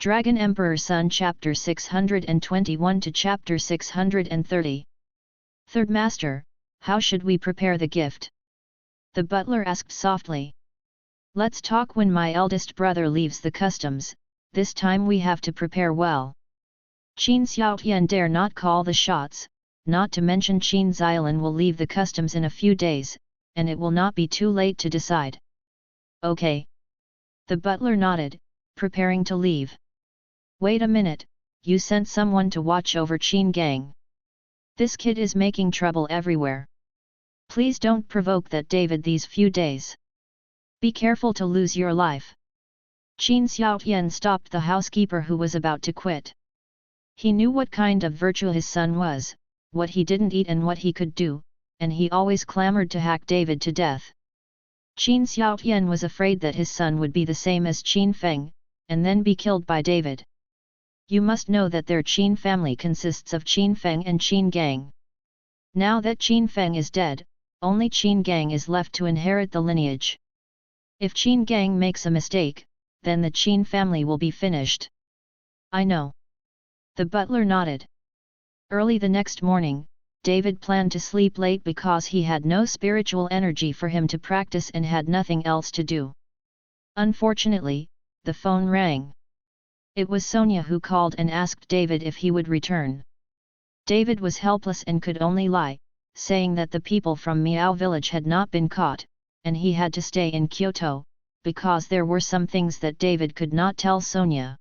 Dragon Emperor's Son Chapter 621 to Chapter 630. Third Master, how should we prepare the gift? The butler asked softly. Let's talk when my eldest brother leaves the customs, this time we have to prepare well. Qin Xiaotian dare not call the shots, not to mention Qin Xiaolin will leave the customs in a few days, and it will not be too late to decide. Okay. The butler nodded, preparing to leave. Wait a minute, you sent someone to watch over Qin Gang. This kid is making trouble everywhere. Please don't provoke that David these few days. Be careful to lose your life. Qin Xiaotian stopped the housekeeper who was about to quit. He knew what kind of virtue his son was, what he didn't eat and what he could do, and he always clamored to hack David to death. Qin Xiaotian was afraid that his son would be the same as Qin Feng, and then be killed by David. You must know that their Qin family consists of Qin Feng and Qin Gang. Now that Qin Feng is dead, only Qin Gang is left to inherit the lineage. If Qin Gang makes a mistake, then the Qin family will be finished. I know. The butler nodded. Early the next morning, David planned to sleep late because he had no spiritual energy for him to practice and had nothing else to do. Unfortunately, the phone rang. It was Sonia who called and asked David if he would return. David was helpless and could only lie, saying that the people from Miao village had not been caught, and he had to stay in Kyoto, because there were some things that David could not tell Sonia.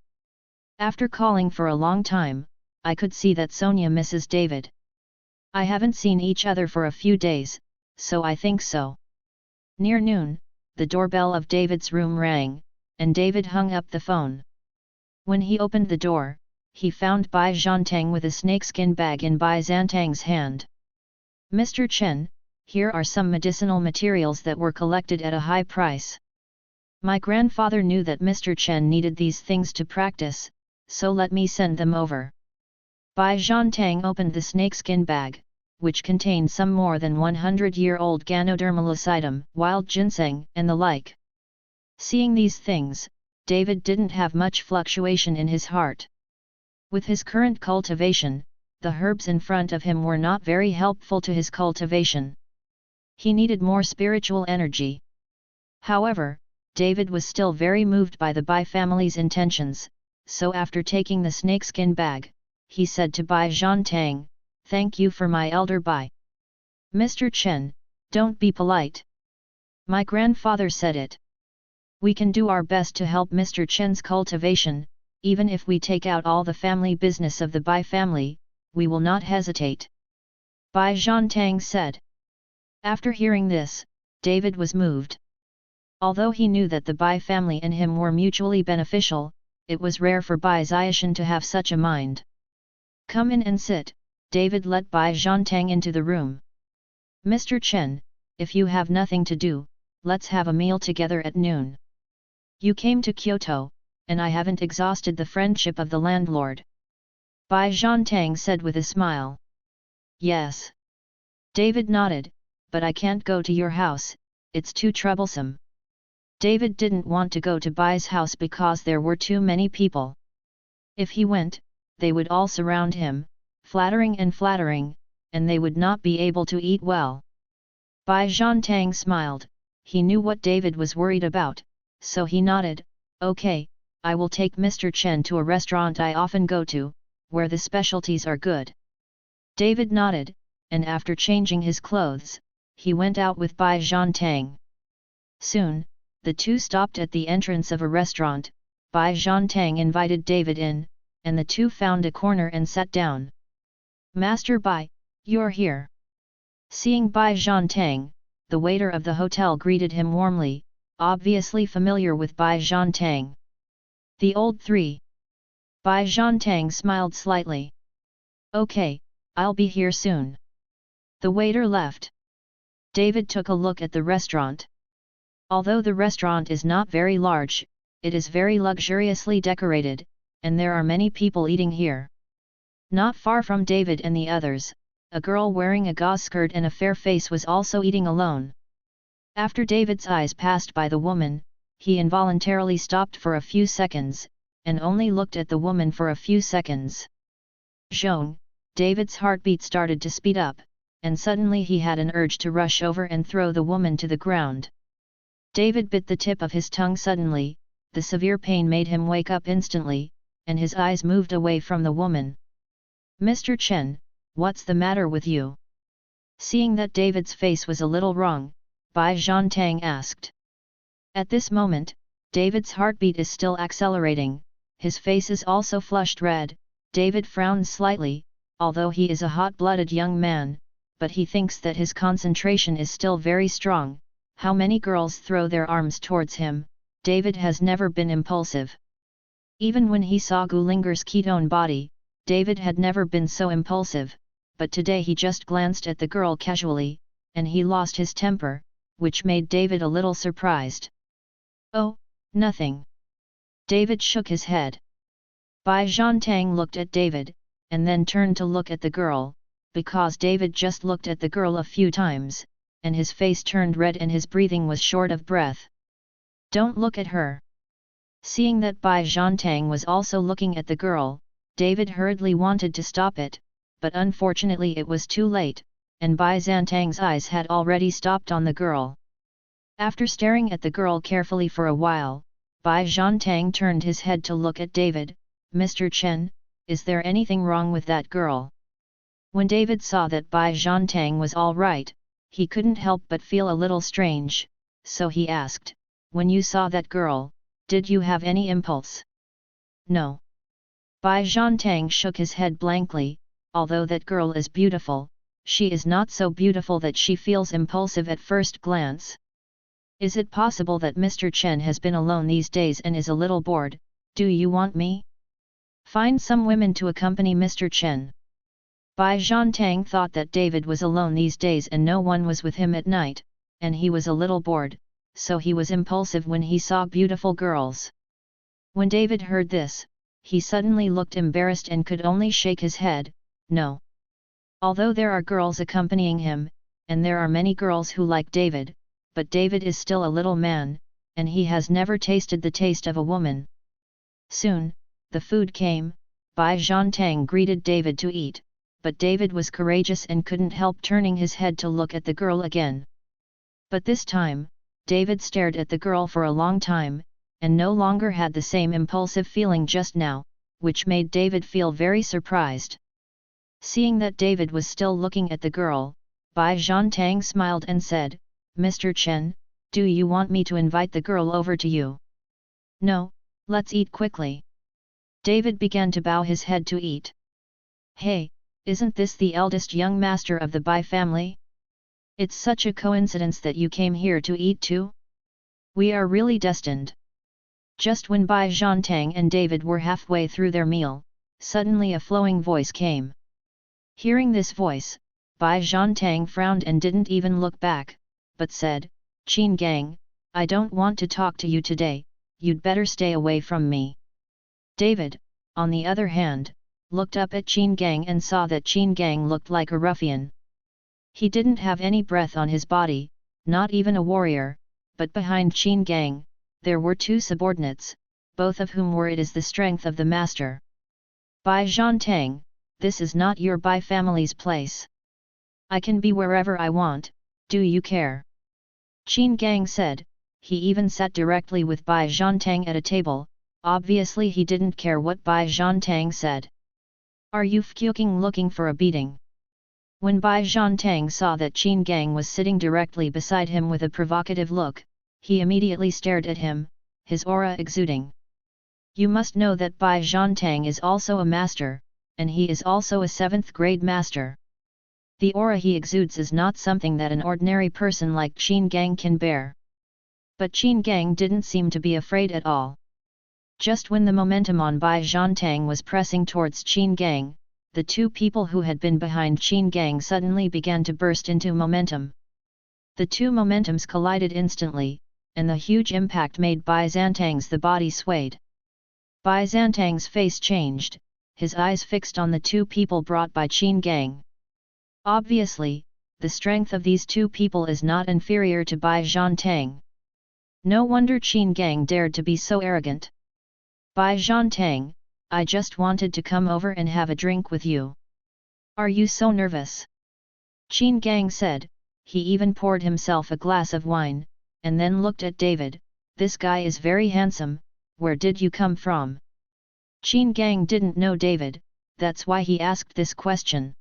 After calling for a long time, I could see that Sonia misses David. I haven't seen each other for a few days, so I think so. Near noon, the doorbell of David's room rang, and David hung up the phone. When he opened the door, he found Bai Zhantang with a snakeskin bag in Bai Zhantang's hand. Mr. Chen, here are some medicinal materials that were collected at a high price. My grandfather knew that Mr. Chen needed these things to practice, so let me send them over. Bai Zhantang opened the snakeskin bag, which contained some more than 100-year-old Ganoderma lucidum, wild ginseng, and the like. Seeing these things, David didn't have much fluctuation in his heart. With his current cultivation, the herbs in front of him were not very helpful to his cultivation. He needed more spiritual energy. However, David was still very moved by the Bai family's intentions, so after taking the snakeskin bag, he said to Bai Zhantang, "Thank you for my elder Bai." "Mr. Chen, don't be polite. My grandfather said it. We can do our best to help Mr. Chen's cultivation, even if we take out all the family business of the Bai family, we will not hesitate," Bai Zhantang said. After hearing this, David was moved. Although he knew that the Bai family and him were mutually beneficial, it was rare for Bai Xiaoshan to have such a mind. "Come in and sit," David let Bai Zhantang into the room. "Mr. Chen, if you have nothing to do, let's have a meal together at noon. You came to Kyoto, and I haven't exhausted the friendship of the landlord," Bai Zhantang said with a smile. "Yes." David nodded, "But I can't go to your house, it's too troublesome." David didn't want to go to Bai's house because there were too many people. If he went, they would all surround him, flattering, and they would not be able to eat well. Bai Zhantang smiled, he knew what David was worried about, so he nodded, "Okay, I will take Mr. Chen to a restaurant I often go to, where the specialties are good." David nodded, and after changing his clothes, he went out with Bai Zhantang. Soon, the two stopped at the entrance of a restaurant. Bai Zhantang invited David in, and the two found a corner and sat down. "Master Bai, you're here." Seeing Bai Zhantang, the waiter of the hotel greeted him warmly, obviously familiar with Bai Zhantang. "The old three." Bai Zhantang smiled slightly. "Okay, I'll be here soon." The waiter left. David took a look at the restaurant. Although the restaurant is not very large, it is very luxuriously decorated, and there are many people eating here. Not far from David and the others, a girl wearing a gauze skirt and a fair face was also eating alone. After David's eyes passed by the woman, he involuntarily stopped for a few seconds, and only looked at the woman for a few seconds. Zhong, David's heartbeat started to speed up, and suddenly he had an urge to rush over and throw the woman to the ground. David bit the tip of his tongue suddenly, the severe pain made him wake up instantly, and his eyes moved away from the woman. "Mr. Chen, what's the matter with you?" Seeing that David's face was a little wrong, Bai Zhantang asked. At this moment, David's heartbeat is still accelerating, his face is also flushed red. David frowns slightly, although he is a hot-blooded young man, but he thinks that his concentration is still very strong. How many girls throw their arms towards him, David has never been impulsive. Even when he saw Gulinger's ketone body, David had never been so impulsive, but today he just glanced at the girl casually, and he lost his temper, which made David a little surprised. "Oh, nothing." David shook his head. Bai Zhantang looked at David, and then turned to look at the girl, because David just looked at the girl a few times, and his face turned red and his breathing was short of breath. "Don't look at her." Seeing that Bai Zhantang was also looking at the girl, David hurriedly wanted to stop it, but unfortunately it was too late, and Bai Zhantang's eyes had already stopped on the girl. After staring at the girl carefully for a while, Bai Zhantang turned his head to look at David. "Mr. Chen, is there anything wrong with that girl?" When David saw that Bai Zhantang was all right, he couldn't help but feel a little strange, so he asked, "When you saw that girl, did you have any impulse?" "No." Bai Zhantang shook his head blankly. Although that girl is beautiful, she is not so beautiful that she feels impulsive at first glance. "Is it possible that Mr. Chen has been alone these days and is a little bored? Do you want me? Find some women to accompany Mr. Chen." Bai Zhantang thought that David was alone these days and no one was with him at night, and he was a little bored, so he was impulsive when he saw beautiful girls. When David heard this, he suddenly looked embarrassed and could only shake his head. "No." Although there are girls accompanying him, and there are many girls who like David, but David is still a little man, and he has never tasted the taste of a woman. Soon, the food came. Bai Zhantang greeted David to eat, but David was courageous and couldn't help turning his head to look at the girl again. But this time, David stared at the girl for a long time, and no longer had the same impulsive feeling just now, which made David feel very surprised. Seeing that David was still looking at the girl, Bai Zhantang smiled and said, "Mr. Chen, do you want me to invite the girl over to you?" "No, let's eat quickly." David began to bow his head to eat. "Hey, isn't this the eldest young master of the Bai family? It's such a coincidence that you came here to eat too? We are really destined." Just when Bai Zhantang and David were halfway through their meal, suddenly a flowing voice came. Hearing this voice, Bai Zhantang frowned and didn't even look back, but said, "Qin Gang, I don't want to talk to you today, you'd better stay away from me." David, on the other hand, looked up at Qin Gang and saw that Qin Gang looked like a ruffian. He didn't have any breath on his body, not even a warrior, but behind Qin Gang, there were two subordinates, both of whom were it is the strength of the master. "Bai Zhantang, this is not your Bai family's place. I can be wherever I want, do you care?" Qin Gang said. He even sat directly with Bai Zhantang at a table. Obviously he didn't care what Bai Zhantang said. "Are you fucking looking for a beating?" When Bai Zhantang saw that Qin Gang was sitting directly beside him with a provocative look, he immediately stared at him, his aura exuding. You must know that Bai Zhantang is also a master, and he is also a 7th grade master. The aura he exudes is not something that an ordinary person like Qin Gang can bear. But Qin Gang didn't seem to be afraid at all. Just when the momentum on Bai Zhantang was pressing towards Qin Gang, the two people who had been behind Qin Gang suddenly began to burst into momentum. The two momentums collided instantly, and the huge impact made Bai Zhantang's the body swayed. Bai Zhantang's face changed, his eyes fixed on the two people brought by Qin Gang. Obviously, the strength of these two people is not inferior to Bai Zhantang. No wonder Qin Gang dared to be so arrogant. Bai Zhantang, I just wanted to come over and have a drink with you. Are you so nervous? Qin Gang said. He even poured himself a glass of wine, and then looked at David. This guy is very handsome, where did you come from? Qin Gang didn't know David, that's why he asked this question.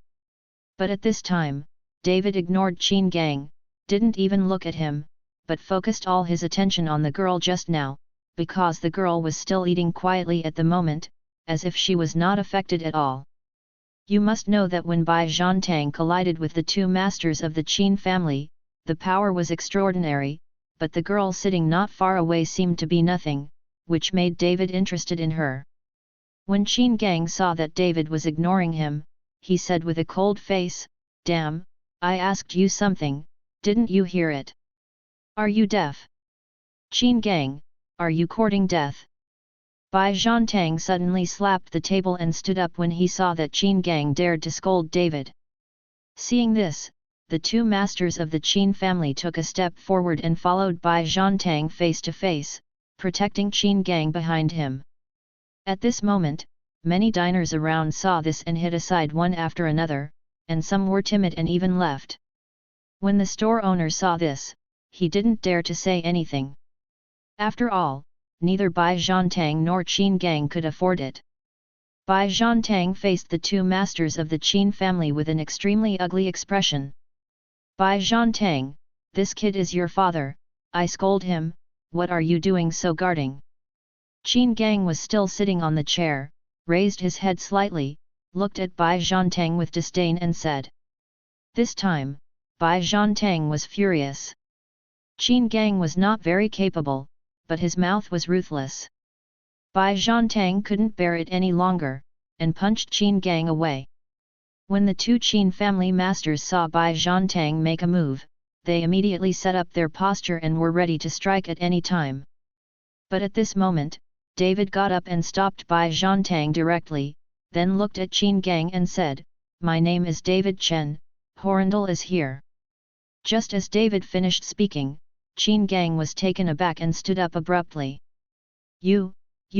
But at this time, David ignored Qin Gang, didn't even look at him, but focused all his attention on the girl just now, because the girl was still eating quietly at the moment, as if she was not affected at all. You must know that when Bai Zhantang collided with the two masters of the Qin family, the power was extraordinary, but the girl sitting not far away seemed to be nothing, which made David interested in her. When Qin Gang saw that David was ignoring him, he said with a cold face, "Damn, I asked you something, didn't you hear it? Are you deaf? Qin Gang, are you courting death?" Bai Zhantang suddenly slapped the table and stood up when he saw that Qin Gang dared to scold David. Seeing this, the two masters of the Qin family took a step forward and followed Bai Zhantang face to face, protecting Qin Gang behind him. At this moment, many diners around saw this and hid aside one after another, and some were timid and even left. When the store owner saw this, he didn't dare to say anything. After all, neither Bai Zhantang nor Qin Gang could afford it. Bai Zhantang faced the two masters of the Qin family with an extremely ugly expression. "Bai Zhantang, this kid is your father, I scold him, what are you doing so guarding?" Qin Gang was still sitting on the chair, raised his head slightly, looked at Bai Zhantang with disdain and said. This time, Bai Zhantang was furious. Qin Gang was not very capable, but his mouth was ruthless. Bai Zhantang couldn't bear it any longer, and punched Qin Gang away. When the two Qin family masters saw Bai Zhantang make a move, they immediately set up their posture and were ready to strike at any time. But at this moment, David got up and stopped Bai Zhantang directly, then looked at Qin Gang and said, "My name is David Chen, Horrendal is here." Just as David finished speaking, Qin Gang was taken aback and stood up abruptly. You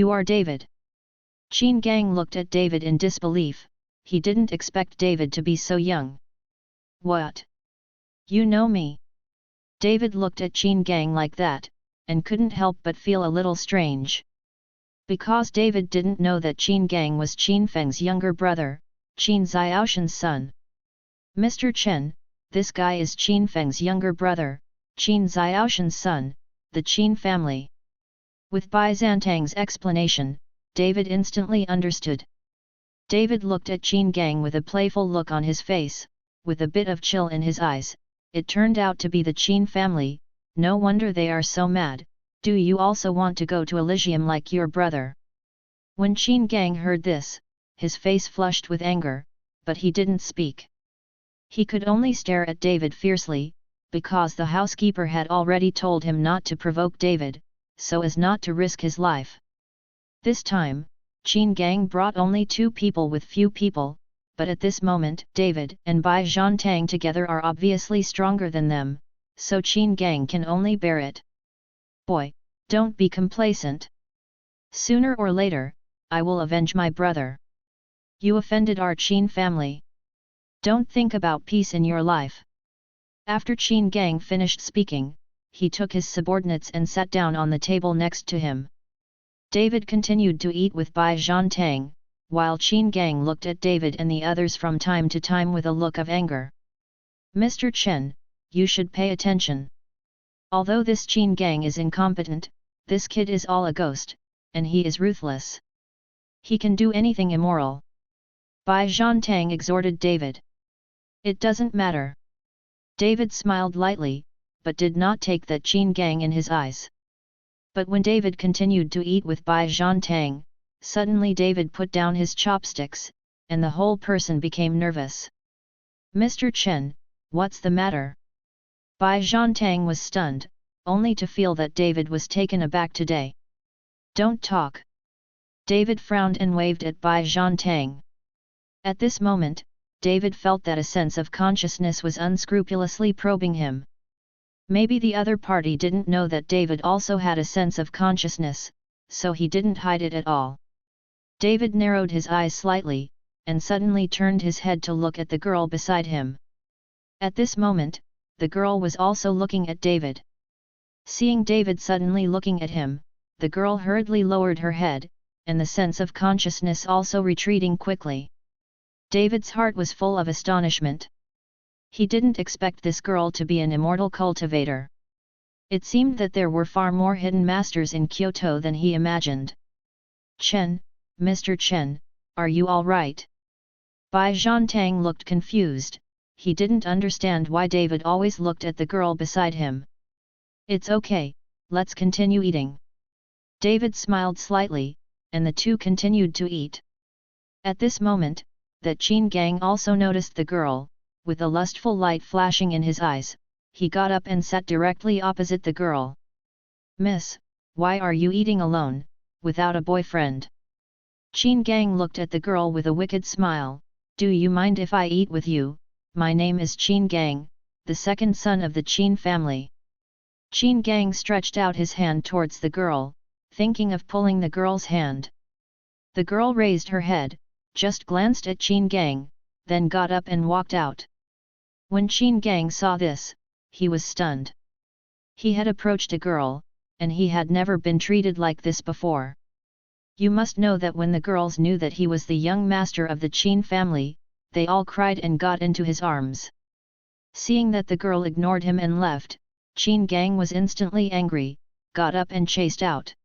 are David." Qin Gang looked at David in disbelief, he didn't expect David to be so young. "What? You know me?" David looked at Qin Gang like that, and couldn't help but feel a little strange. Because David didn't know that Qin Gang was Qin Feng's younger brother, Qin Xiaoshan's son. "Mr. Chen, this guy is Qin Feng's younger brother, Qin Xiaoshan's son, the Qin family." With Bai Zhantang's explanation, David instantly understood. David looked at Qin Gang with a playful look on his face, with a bit of chill in his eyes. It turned out to be the Qin family, no wonder they are so mad. "Do you also want to go to Elysium like your brother?" When Qin Gang heard this, his face flushed with anger, but he didn't speak. He could only stare at David fiercely, because the housekeeper had already told him not to provoke David, so as not to risk his life. This time, Qin Gang brought only 2 people with few people, but at this moment David and Bai Zhantang together are obviously stronger than them, so Qin Gang can only bear it. "Boy, don't be complacent. Sooner or later, I will avenge my brother. You offended our Qin family. Don't think about peace in your life." After Qin Gang finished speaking, he took his subordinates and sat down on the table next to him. David continued to eat with Bai Zhantang, while Qin Gang looked at David and the others from time to time with a look of anger. "Mr. Chen, you should pay attention. Although this Qin Gang is incompetent, this kid is all a ghost, and he is ruthless. He can do anything immoral." Bai Zhantang exhorted David. "It doesn't matter." David smiled lightly, but did not take that Qin Gang in his eyes. But when David continued to eat with Bai Zhantang, suddenly David put down his chopsticks, and the whole person became nervous. "Mr. Chen, what's the matter?" Bai Zhantang was stunned, only to feel that David was taken aback today. "Don't talk." David frowned and waved at Bai Zhantang. At this moment, David felt that a sense of consciousness was unscrupulously probing him. Maybe the other party didn't know that David also had a sense of consciousness, so he didn't hide it at all. David narrowed his eyes slightly, and suddenly turned his head to look at the girl beside him. At this moment, the girl was also looking at David. Seeing David suddenly looking at him, the girl hurriedly lowered her head, and the sense of consciousness also retreating quickly. David's heart was full of astonishment. He didn't expect this girl to be an immortal cultivator. It seemed that there were far more hidden masters in Kyoto than he imagined. "Chen, Mr. Chen, are you all right?" Bai Zhantang looked confused. He didn't understand why David always looked at the girl beside him. "It's okay, let's continue eating." David smiled slightly, and the two continued to eat. At this moment, that Qin Gang also noticed the girl. With a lustful light flashing in his eyes, he got up and sat directly opposite the girl. "Miss, why are you eating alone, without a boyfriend?" Qin Gang looked at the girl with a wicked smile. "Do you mind if I eat with you? My name is Qin Gang, the second son of the Qin family." Qin Gang stretched out his hand towards the girl, thinking of pulling the girl's hand. The girl raised her head, just glanced at Qin Gang, then got up and walked out. When Qin Gang saw this, he was stunned. He had approached a girl, and he had never been treated like this before. You must know that when the girls knew that he was the young master of the Qin family, they all cried and got into his arms. Seeing that the girl ignored him and left, Qin Gang was instantly angry, got up and chased out.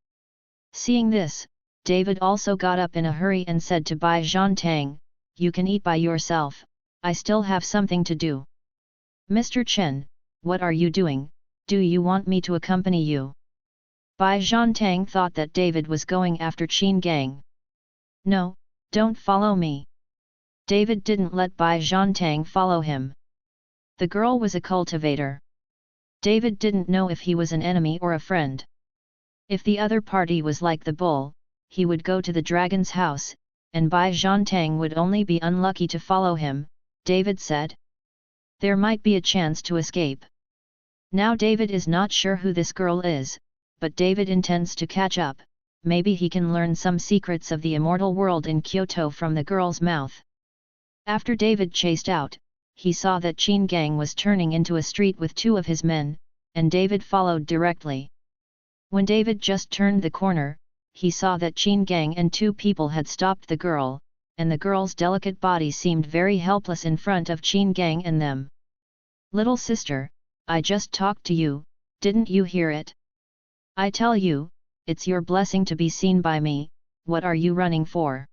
Seeing this, David also got up in a hurry and said to Bai Zhantang, "You can eat by yourself, I still have something to do." "Mr. Chen, what are you doing? Do you want me to accompany you?" Bai Zhantang thought that David was going after Qin Gang. "No, don't follow me." David didn't let Bai Zhantang follow him. The girl was a cultivator. David didn't know if he was an enemy or a friend. If the other party was like the bull, he would go to the dragon's house, and Bai Zhantang would only be unlucky to follow him, David said. There might be a chance to escape. Now David is not sure who this girl is, but David intends to catch up. Maybe he can learn some secrets of the immortal world in Kyoto from the girl's mouth. After David chased out, he saw that Qin Gang was turning into a street with two of his men, and David followed directly. When David just turned the corner, he saw that Qin Gang and two people had stopped the girl, and the girl's delicate body seemed very helpless in front of Qin Gang and them. "Little sister, I just talked to you, didn't you hear it? I tell you, it's your blessing to be seen by me, what are you running for?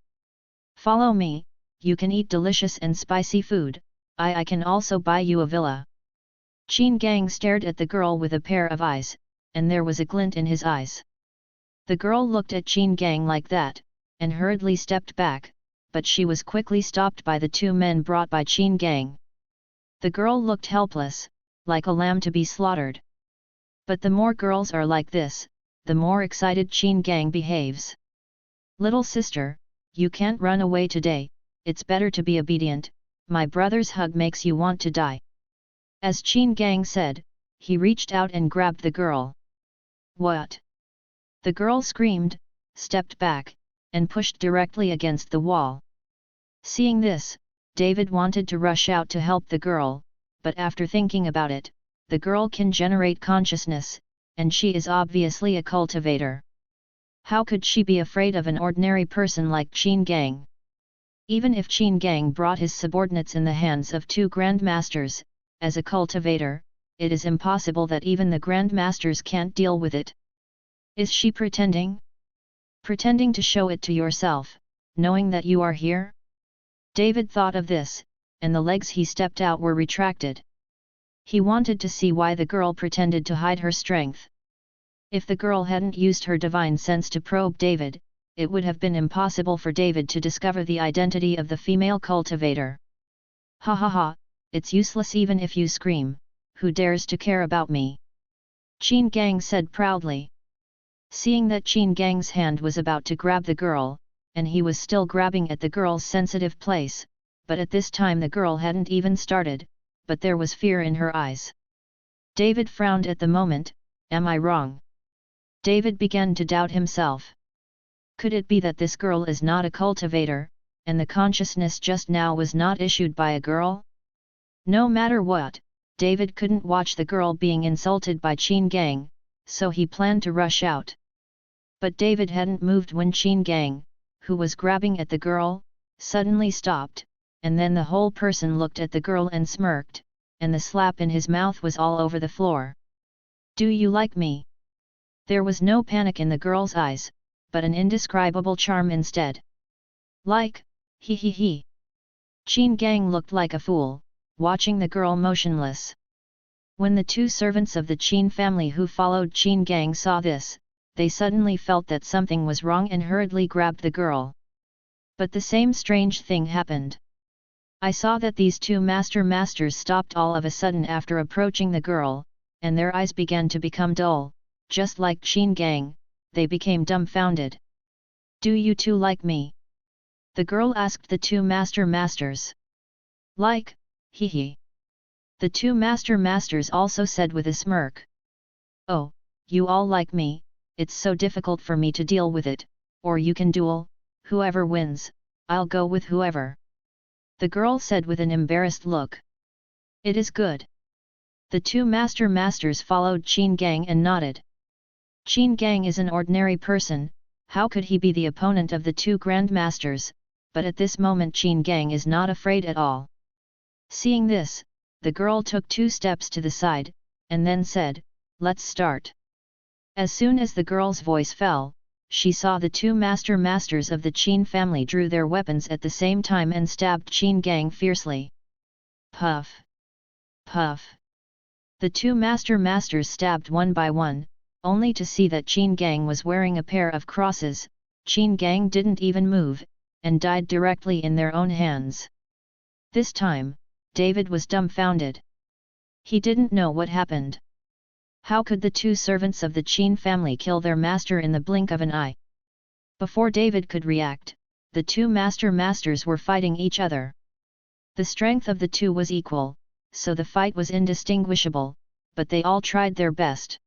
Follow me, you can eat delicious and spicy food, I can also buy you a villa." Qin Gang stared at the girl with a pair of eyes, and there was a glint in his eyes. The girl looked at Qin Gang like that, and hurriedly stepped back, but she was quickly stopped by the two men brought by Qin Gang. The girl looked helpless, like a lamb to be slaughtered. But the more girls are like this, the more excited Qin Gang behaves. "Little sister, you can't run away today, it's better to be obedient, my brother's hug makes you want to die." As Qin Gang said, he reached out and grabbed the girl. "What?" The girl screamed, stepped back, and pushed directly against the wall. Seeing this, David wanted to rush out to help the girl, but after thinking about it, the girl can generate consciousness, and she is obviously a cultivator. How could she be afraid of an ordinary person like Qin Gang? Even if Qin Gang brought his subordinates in the hands of two grandmasters, as a cultivator, it is impossible that even the grandmasters can't deal with it. Is she pretending? Pretending to show it to yourself, knowing that you are here? David thought of this, and the legs he stepped out were retracted. He wanted to see why the girl pretended to hide her strength. If the girl hadn't used her divine sense to probe David, it would have been impossible for David to discover the identity of the female cultivator. "Ha ha ha, it's useless even if you scream, who dares to care about me?" Qin Gang said proudly. Seeing that Qin Gang's hand was about to grab the girl, and he was still grabbing at the girl's sensitive place, but at this time the girl hadn't even started, but there was fear in her eyes. David frowned at the moment. Am I wrong? David began to doubt himself. Could it be that this girl is not a cultivator, and the consciousness just now was not issued by a girl? No matter what, David couldn't watch the girl being insulted by Qin Gang, so he planned to rush out. But David hadn't moved when Qin Gang, who was grabbing at the girl, suddenly stopped, and then the whole person looked at the girl and smirked, and the slap in his mouth was all over the floor. Do you like me? There was no panic in the girl's eyes, but an indescribable charm instead. Like, he. Qin Gang looked like a fool, watching the girl motionless. When the two servants of the Qin family who followed Qin Gang saw this, they suddenly felt that something was wrong and hurriedly grabbed the girl. But the same strange thing happened. I saw that these two masters stopped all of a sudden after approaching the girl, and their eyes began to become dull, just like Qin Gang, they became dumbfounded. Do you two like me? The girl asked the two masters. Like, he. The two masters also said with a smirk. Oh, you all like me, it's so difficult for me to deal with it, or you can duel, whoever wins, I'll go with whoever. The girl said with an embarrassed look. It is good. The two masters followed Qin Gang and nodded. Qin Gang is an ordinary person, how could he be the opponent of the two grandmasters, but at this moment Qin Gang is not afraid at all. Seeing this, the girl took 2 steps to the side, and then said, let's start. As soon as the girl's voice fell, she saw the two masters of the Qin family drew their weapons at the same time and stabbed Qin Gang fiercely. Puff! Puff! The two masters stabbed one by one, only to see that Qin Gang was wearing a pair of crosses. Qin Gang didn't even move, and died directly in their own hands. This time, David was dumbfounded. He didn't know what happened. How could the two servants of the Qin family kill their master in the blink of an eye? Before David could react, the two masters were fighting each other. The strength of the two was equal, so the fight was indistinguishable, but they all tried their best.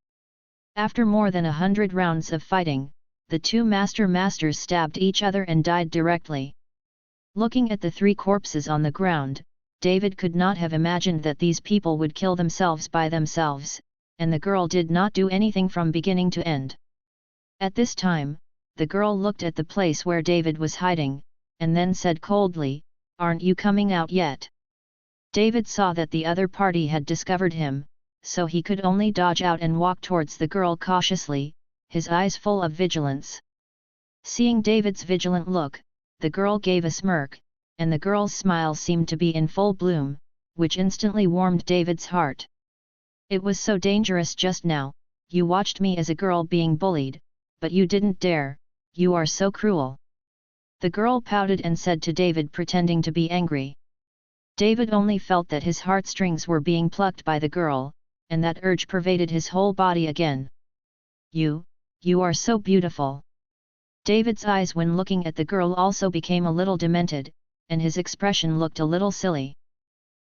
After more than 100 rounds of fighting, the two masters stabbed each other and died directly. Looking at the 3 corpses on the ground, David could not have imagined that these people would kill themselves by themselves, and the girl did not do anything from beginning to end. At this time, the girl looked at the place where David was hiding, and then said coldly, "Aren't you coming out yet?" David saw that the other party had discovered him, so he could only dodge out and walk towards the girl cautiously, his eyes full of vigilance. Seeing David's vigilant look, the girl gave a smirk, and the girl's smile seemed to be in full bloom, which instantly warmed David's heart. It was so dangerous just now. You watched me as a girl being bullied, but you didn't dare, you are so cruel. The girl pouted and said to David, pretending to be angry. David only felt that his heartstrings were being plucked by the girl, and that urge pervaded his whole body again. You are so beautiful. David's eyes when looking at the girl also became a little demented, and his expression looked a little silly.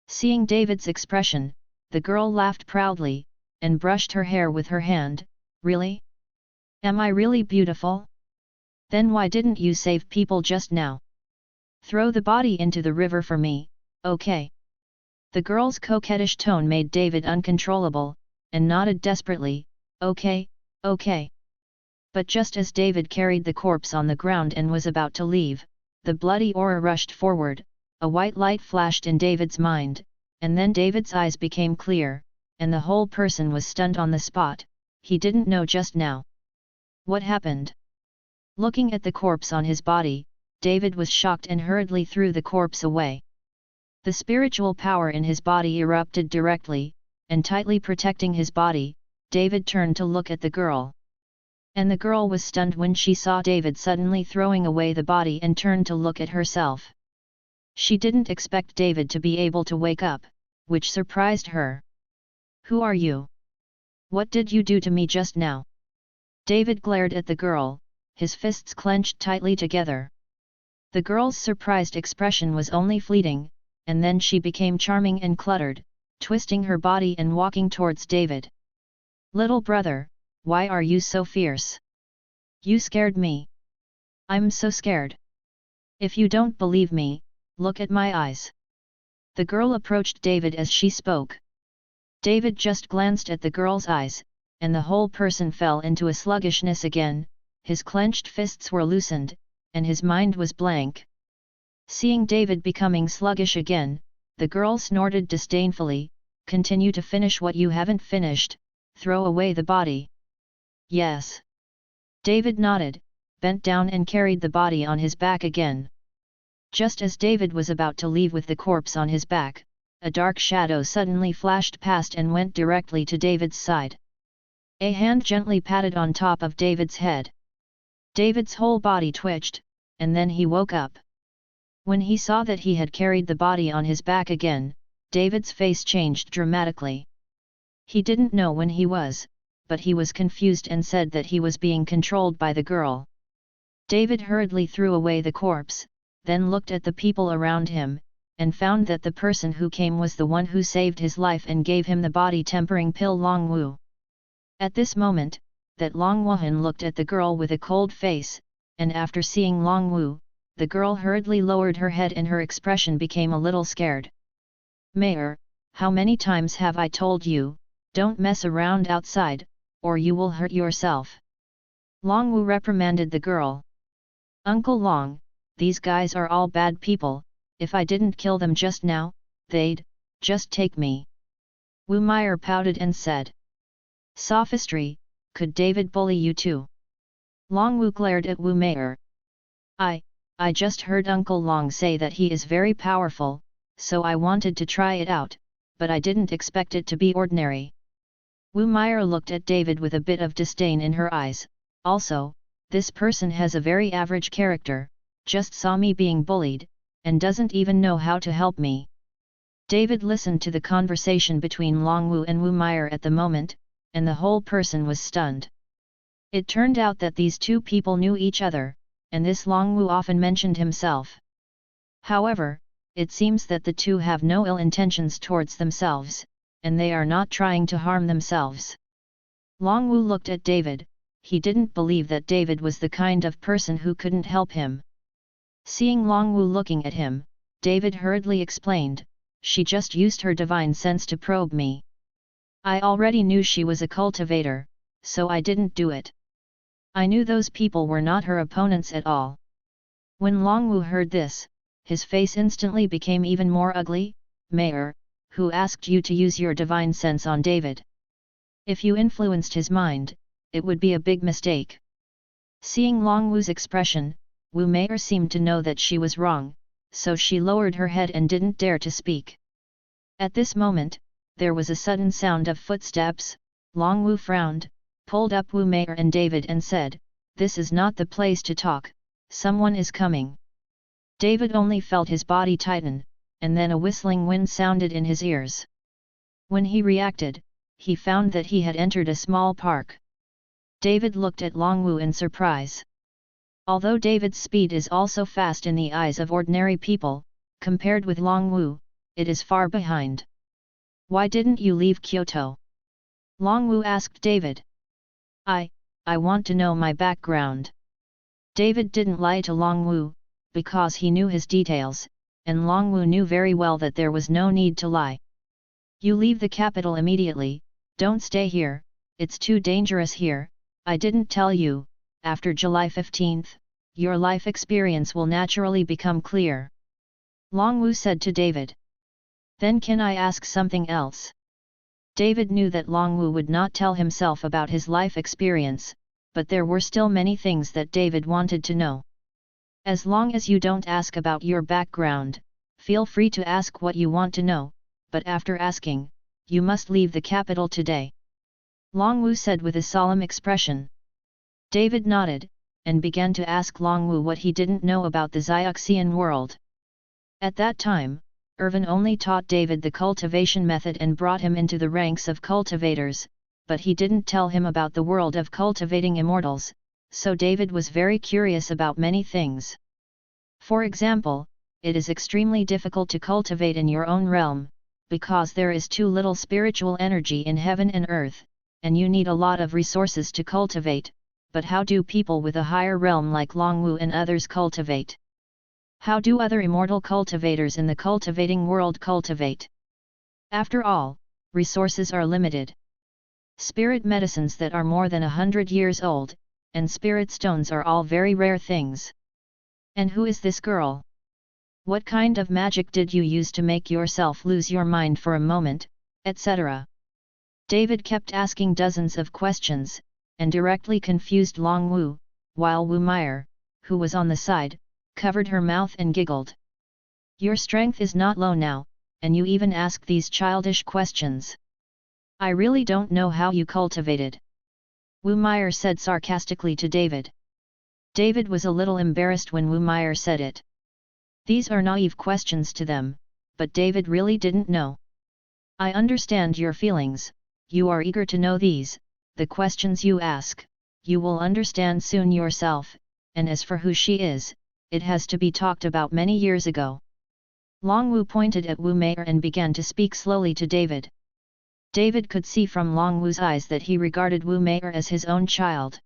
Seeing David's expression, the girl laughed proudly, and brushed her hair with her hand. Really? Am I really beautiful? Then why didn't you save people just now? Throw the body into the river for me, okay? The girl's coquettish tone made David uncontrollable, and nodded desperately, okay, okay. But just as David carried the corpse on the ground and was about to leave, the bloody aura rushed forward, a white light flashed in David's mind, and then David's eyes became clear, and the whole person was stunned on the spot. He didn't know just now. What happened? Looking at the corpse on his body, David was shocked and hurriedly threw the corpse away. The spiritual power in his body erupted directly, and tightly protecting his body, David turned to look at the girl. And the girl was stunned when she saw David suddenly throwing away the body and turned to look at herself. She didn't expect David to be able to wake up, which surprised her. Who are you? What did you do to me just now? David glared at the girl, his fists clenched tightly together. The girl's surprised expression was only fleeting, and then she became charming and cluttered, twisting her body and walking towards David. Little brother, why are you so fierce? You scared me. I'm so scared. If you don't believe me, look at my eyes. The girl approached David as she spoke. David just glanced at the girl's eyes, and the whole person fell into a sluggishness again, his clenched fists were loosened, and his mind was blank. Seeing David becoming sluggish again, the girl snorted disdainfully, "Continue to finish what you haven't finished, throw away the body." "Yes." David nodded, bent down and carried the body on his back again. Just as David was about to leave with the corpse on his back, a dark shadow suddenly flashed past and went directly to David's side. A hand gently patted on top of David's head. David's whole body twitched, and then he woke up. When he saw that he had carried the body on his back again, David's face changed dramatically. He didn't know when he was, but he was confused and said that he was being controlled by the girl. David hurriedly threw away the corpse, then looked at the people around him, and found that the person who came was the one who saved his life and gave him the body-tempering pill, Long Wu. At this moment, that Long Wuhan looked at the girl with a cold face, and after seeing Long Wu, the girl hurriedly lowered her head and her expression became a little scared. "Mayor, how many times have I told you, don't mess around outside, or you will hurt yourself?" Long Wu reprimanded the girl. "Uncle Long, these guys are all bad people, if I didn't kill them just now, they'd just take me." Wu Meyer pouted and said. "Sophistry, could David bully you too?" Long Wu glared at Wu Meyer. I just heard Uncle Long say that he is very powerful, so I wanted to try it out, but I didn't expect it to be ordinary." Wu Meyer looked at David with a bit of disdain in her eyes. "Also, this person has a very average character, just saw me being bullied, and doesn't even know how to help me." David listened to the conversation between Long Wu and Wu Meyer at the moment, and the whole person was stunned. It turned out that these two people knew each other, and this Long Wu often mentioned himself. However, it seems that the two have no ill intentions towards themselves, and they are not trying to harm themselves. Long Wu looked at David. He didn't believe that David was the kind of person who couldn't help him. Seeing Long Wu looking at him, David hurriedly explained, "She just used her divine sense to probe me. I already knew she was a cultivator, so I didn't do it. I knew those people were not her opponents at all." When Long Wu heard this, his face instantly became even more ugly. "Mayor, who asked you to use your divine sense on David? If you influenced his mind, it would be a big mistake." Seeing Long Wu's expression, Wu Meyer seemed to know that she was wrong, so she lowered her head and didn't dare to speak. At this moment, there was a sudden sound of footsteps. Long Wu frowned, pulled up Wu Meyer and David and said, "This is not the place to talk, someone is coming." David only felt his body tighten, and then a whistling wind sounded in his ears. When he reacted, he found that he had entered a small park. David looked at Long Wu in surprise. Although David's speed is also fast in the eyes of ordinary people, compared with Long Wu, it is far behind. "Why didn't you leave Kyoto?" Long Wu asked David. I want to know my background." David didn't lie to Long Wu, because he knew his details, and Long Wu knew very well that there was no need to lie. "You leave the capital immediately, don't stay here, it's too dangerous here. I didn't tell you, after July 15th, your life experience will naturally become clear," Long Wu said to David. "Then can I ask something else?" David knew that Long Wu would not tell himself about his life experience, but there were still many things that David wanted to know. "As long as you don't ask about your background, feel free to ask what you want to know, but after asking, you must leave the capital today," Long Wu said with a solemn expression. David nodded, and began to ask Long Wu what he didn't know about the Xiaoxian world. At that time, Irvin only taught David the cultivation method and brought him into the ranks of cultivators, but he didn't tell him about the world of cultivating immortals, so David was very curious about many things. For example, it is extremely difficult to cultivate in your own realm, because there is too little spiritual energy in heaven and earth, and you need a lot of resources to cultivate, but how do people with a higher realm like Longwu and others cultivate? How do other immortal cultivators in the cultivating world cultivate? After all, resources are limited. Spirit medicines that are more than 100 years old, and spirit stones are all very rare things. And who is this girl? What kind of magic did you use to make yourself lose your mind for a moment, etc.? David kept asking dozens of questions, and directly confused Longwu, while Wu Meyer, who was on the side, covered her mouth and giggled. Your strength is not low now, and you even ask these childish questions. I really don't know how you cultivated. Wu Meyer said sarcastically to David. David was a little embarrassed when Wu Meyer said it. These are naive questions to them, but David really didn't know. I understand your feelings, you are eager to know these, the questions you ask, you will understand soon yourself, and as for who she is, it has to be talked about many years ago. Longwu pointed at Wu Meyer and began to speak slowly to David. David could see from Longwu's eyes that he regarded Wu Meyer as his own child.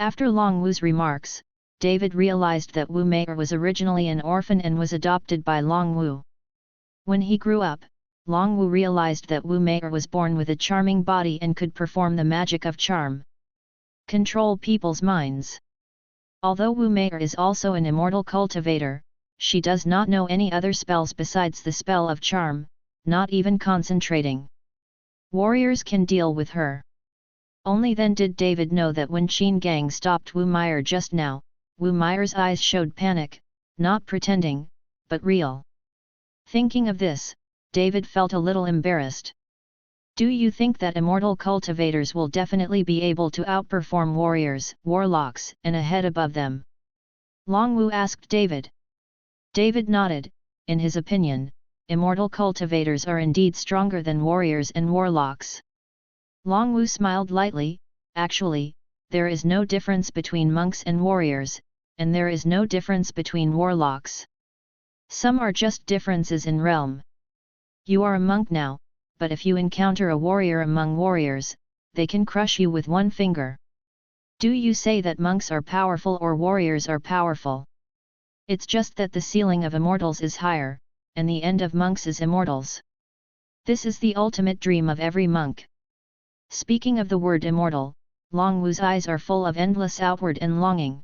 After Longwu's remarks, David realized that Wu Meyer was originally an orphan and was adopted by Longwu. When he grew up, Longwu realized that Wu Meyer was born with a charming body and could perform the magic of charm. Control people's minds. Although Wu Meyer is also an immortal cultivator, she does not know any other spells besides the spell of charm, not even concentrating. Warriors can deal with her. Only then did David know that when Qin Gang stopped Wu Meyer just now, Wu Meyer's eyes showed panic, not pretending, but real. Thinking of this, David felt a little embarrassed. Do you think that immortal cultivators will definitely be able to outperform warriors, warlocks, and a head above them? Longwu asked David. David nodded. In his opinion, immortal cultivators are indeed stronger than warriors and warlocks. Longwu smiled lightly. Actually, there is no difference between monks and warriors, and there is no difference between warlocks. Some are just differences in realm. You are a monk now, but if you encounter a warrior among warriors, they can crush you with one finger. Do you say that monks are powerful or warriors are powerful? It's just that the ceiling of immortals is higher, and the end of monks is immortals. This is the ultimate dream of every monk. Speaking of the word immortal, Longwu's eyes are full of endless outward and longing.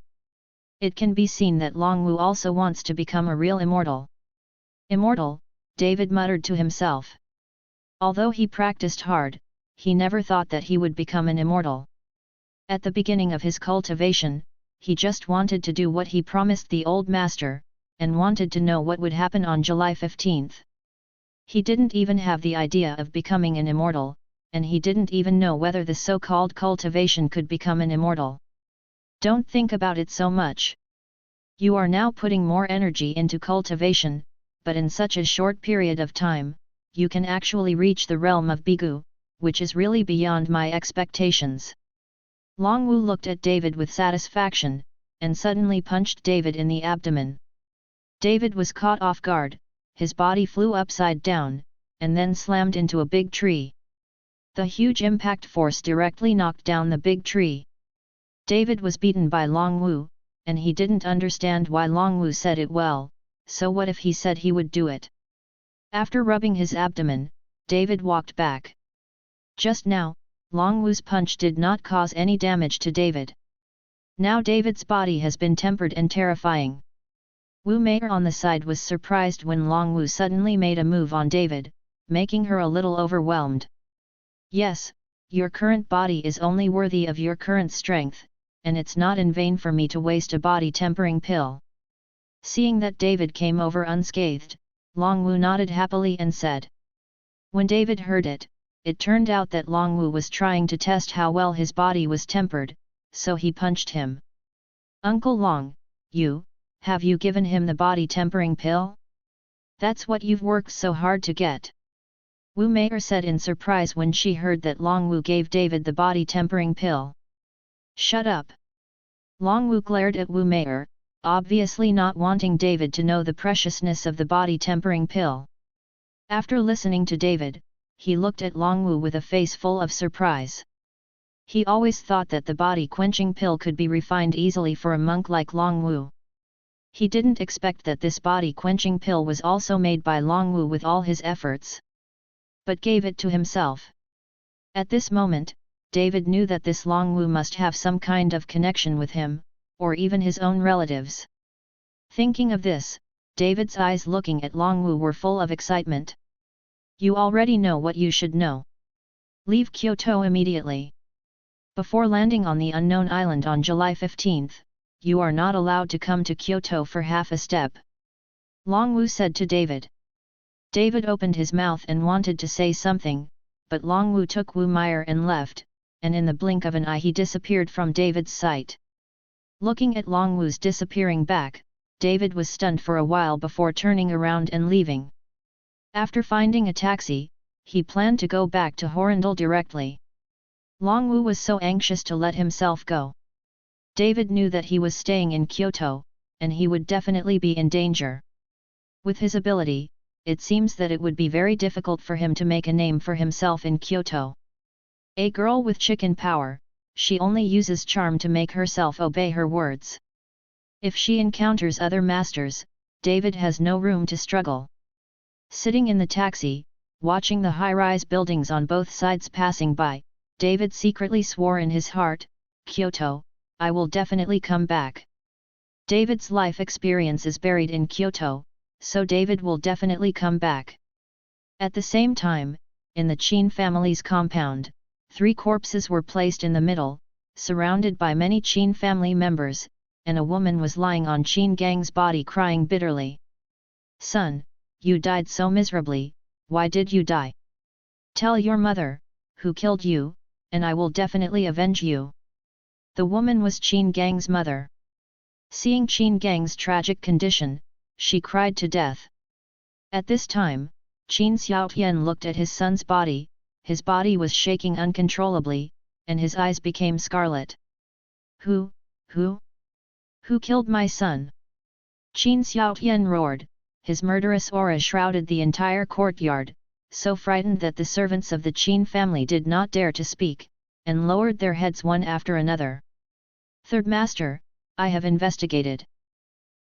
It can be seen that Longwu also wants to become a real immortal. Immortal, David muttered to himself. Although he practiced hard, he never thought that he would become an immortal. At the beginning of his cultivation, he just wanted to do what he promised the old master, and wanted to know what would happen on July 15th. He didn't even have the idea of becoming an immortal, and he didn't even know whether the so-called cultivation could become an immortal. Don't think about it so much. You are now putting more energy into cultivation, but in such a short period of time, you can actually reach the realm of Bigu, which is really beyond my expectations. Longwu looked at David with satisfaction, and suddenly punched David in the abdomen. David was caught off guard, his body flew upside down, and then slammed into a big tree. The huge impact force directly knocked down the big tree. David was beaten by Longwu, and he didn't understand why Longwu said it well, so what if he said he would do it? After rubbing his abdomen, David walked back. Just now, Longwu's punch did not cause any damage to David. Now David's body has been tempered and terrifying. Wu Meyer on the side was surprised when Longwu suddenly made a move on David, making her a little overwhelmed. Yes, your current body is only worthy of your current strength, and it's not in vain for me to waste a body tempering pill. Seeing that David came over unscathed, Longwu nodded happily and said. When David heard it, it turned out that Longwu was trying to test how well his body was tempered, so he punched him. Uncle Long, have you given him the body tempering pill? That's what you've worked so hard to get. Wu Meyer said in surprise when she heard that Longwu gave David the body tempering pill. Shut up! Longwu glared at Wu Meyer, obviously not wanting David to know the preciousness of the body tempering pill. After listening to David, he looked at Longwu with a face full of surprise. He always thought that the body-quenching pill could be refined easily for a monk like Long Wu. He didn't expect that this body-quenching pill was also made by Long Wu with all his efforts, but gave it to himself. At this moment, David knew that this Long Wu must have some kind of connection with him, or even his own relatives. Thinking of this, David's eyes looking at Long Wu were full of excitement. You already know what you should know. Leave Kyoto immediately. Before landing on the unknown island on July 15, you are not allowed to come to Kyoto for half a step. Long Wu said to David. David opened his mouth and wanted to say something, but Long Wu took Wu Meyer and left, and in the blink of an eye he disappeared from David's sight. Looking at Long Wu's disappearing back, David was stunned for a while before turning around and leaving. After finding a taxi, he planned to go back to Horindal directly. Long Wu was so anxious to let himself go. David knew that he was staying in Kyoto, and he would definitely be in danger. With his ability, it seems that it would be very difficult for him to make a name for himself in Kyoto. A girl with chicken power, she only uses charm to make herself obey her words. If she encounters other masters, David has no room to struggle. Sitting in the taxi, watching the high-rise buildings on both sides passing by, David secretly swore in his heart, Kyoto, I will definitely come back. David's life experience is buried in Kyoto, so David will definitely come back. At the same time, in the Qin family's compound, 3 corpses were placed in the middle, surrounded by many Qin family members, and a woman was lying on Qin Gang's body crying bitterly. Son, you died so miserably, why did you die? Tell your mother, who killed you, and I will definitely avenge you. The woman was Qin Gang's mother. Seeing Qin Gang's tragic condition, she cried to death. At this time, Qin Xiaotian looked at his son's body, his body was shaking uncontrollably, and his eyes became scarlet. Who killed my son? Qin Xiaotian roared, his murderous aura shrouded the entire courtyard, so frightened that the servants of the Qin family did not dare to speak, and lowered their heads one after another. Third Master, I have investigated.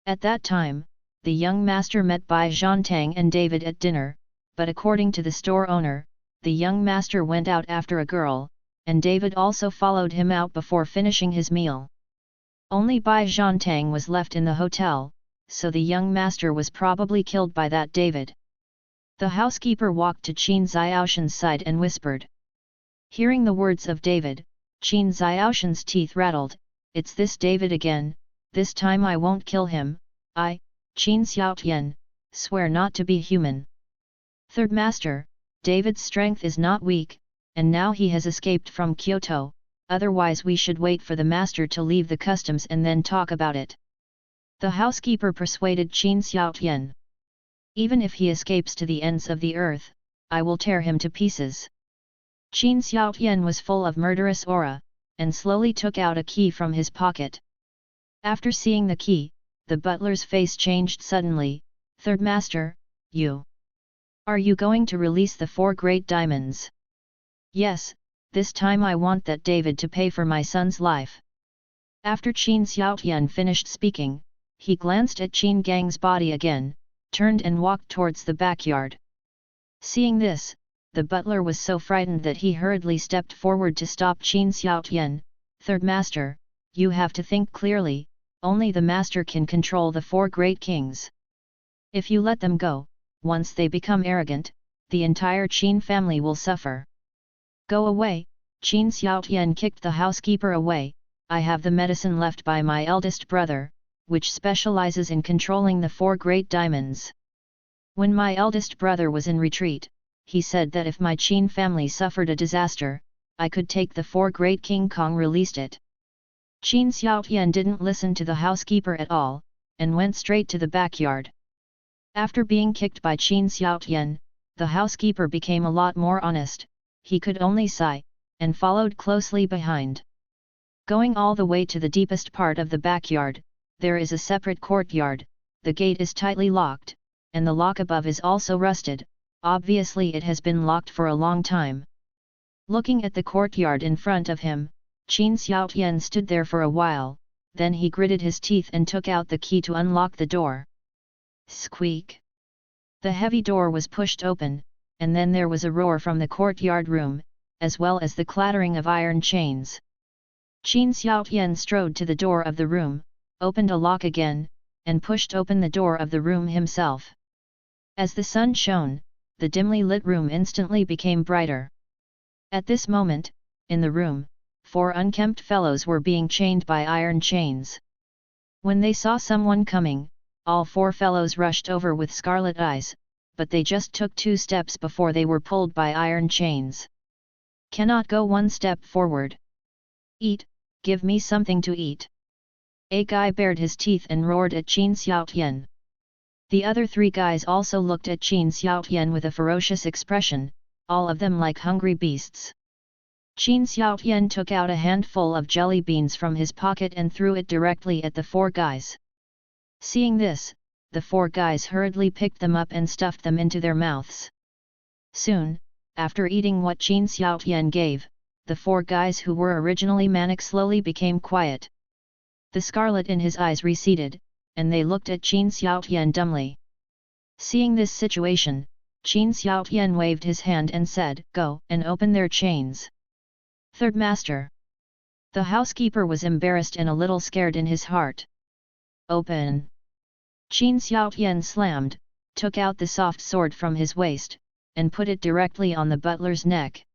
At that time, the young master met Bai Zhantang and David at dinner, but according to the store owner, the young master went out after a girl, and David also followed him out before finishing his meal. Only Bai Zhantang was left in the hotel, so the young master was probably killed by that David. The housekeeper walked to Qin Xiaoshan's side and whispered. Hearing the words of David, Qin Xiaoshan's teeth rattled, it's this David again, this time I won't kill him, I, Qin Xiaotian, swear not to be human. Third Master, David's strength is not weak, and now he has escaped from Kyoto, otherwise we should wait for the master to leave the customs and then talk about it. The housekeeper persuaded Qin Xiaotian. Even if he escapes to the ends of the earth, I will tear him to pieces. Qin Xiaotian was full of murderous aura, and slowly took out a key from his pocket. After seeing the key, the butler's face changed suddenly. Third Master, you. Are you going to release the 4 great diamonds? Yes, this time I want that David to pay for my son's life. After Qin Xiaotian finished speaking, he glanced at Qin Gang's body again, turned and walked towards the backyard. Seeing this, the butler was so frightened that he hurriedly stepped forward to stop Qin Xiaotian. Third Master, you have to think clearly, only the master can control the 4 great kings. If you let them go, once they become arrogant, the entire Qin family will suffer. Go away, Qin Xiaotian kicked the housekeeper away, I have the medicine left by my eldest brother, which specializes in controlling the 4 great diamonds. When my eldest brother was in retreat, he said that if my Qin family suffered a disaster, I could take the 4 great King Kong released it. Qin Xiaotian didn't listen to the housekeeper at all, and went straight to the backyard. After being kicked by Qin Xiaotian, the housekeeper became a lot more honest, he could only sigh, and followed closely behind. Going all the way to the deepest part of the backyard, there is a separate courtyard, the gate is tightly locked, and the lock above is also rusted, obviously it has been locked for a long time. Looking at the courtyard in front of him, Qin Xiaotian stood there for a while, then he gritted his teeth and took out the key to unlock the door. Squeak! The heavy door was pushed open, and then there was a roar from the courtyard room, as well as the clattering of iron chains. Qin Xiaotian strode to the door of the room, opened a lock again, and pushed open the door of the room himself. As the sun shone, the dimly lit room instantly became brighter. At this moment, in the room, 4 unkempt fellows were being chained by iron chains. When they saw someone coming, all 4 fellows rushed over with scarlet eyes, but they just took 2 steps before they were pulled by iron chains. Cannot go 1 step forward. Eat, give me something to eat. A guy bared his teeth and roared at Qin Xiaotian. The other 3 guys also looked at Qin Xiaotian with a ferocious expression, all of them like hungry beasts. Qin Xiaotian took out a handful of jelly beans from his pocket and threw it directly at the 4 guys. Seeing this, the 4 guys hurriedly picked them up and stuffed them into their mouths. Soon, after eating what Qin Xiaotian gave, the 4 guys who were originally manic slowly became quiet. The scarlet in his eyes receded, and they looked at Qin Xiaotian dumbly. Seeing this situation, Qin Xiaotian waved his hand and said, "Go and open their chains." Third Master. The housekeeper was embarrassed and a little scared in his heart. Open. Qin Xiaotian slammed, took out the soft sword from his waist, and put it directly on the butler's neck.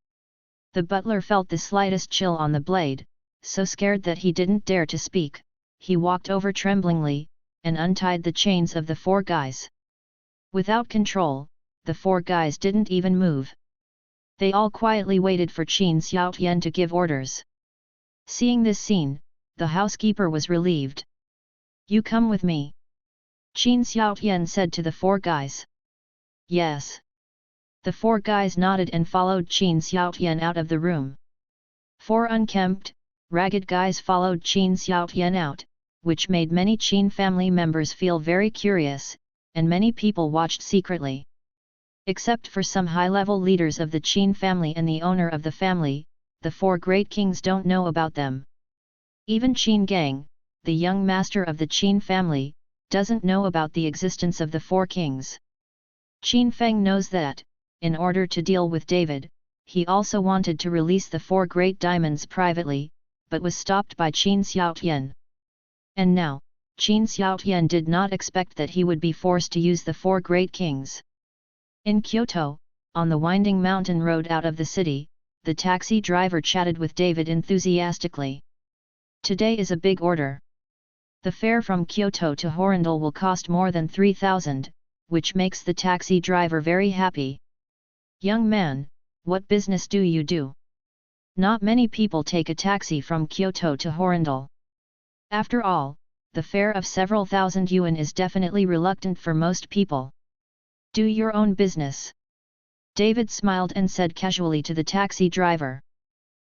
The butler felt the slightest chill on the blade, so scared that he didn't dare to speak. He walked over tremblingly, and untied the chains of the 4 guys. Without control, the 4 guys didn't even move. They all quietly waited for Qin Xiaotian to give orders. Seeing this scene, the housekeeper was relieved. "You come with me," Qin Xiaotian said to the 4 guys. "Yes." The 4 guys nodded and followed Qin Xiaotian out of the room. 4 unkempt, ragged guys followed Qin Xiaotian out, which made many Qin family members feel very curious, and many people watched secretly. Except for some high-level leaders of the Qin family and the owner of the family, the 4 great kings don't know about them. Even Qin Gang, the young master of the Qin family, doesn't know about the existence of the 4 kings. Qin Feng knows that, in order to deal with David, he also wanted to release the 4 great diamonds privately, but was stopped by Qin Xiaotian. And now, Qin Xiaotian did not expect that he would be forced to use the 4 great kings. In Kyoto, on the winding mountain road out of the city, the taxi driver chatted with David enthusiastically. "Today is a big order. The fare from Kyoto to Horindal will cost more than 3,000, which makes the taxi driver very happy." "Young man, what business do you do? Not many people take a taxi from Kyoto to Horindal. After all, the fare of several thousand yuan is definitely reluctant for most people. Do your own business." David smiled and said casually to the taxi driver.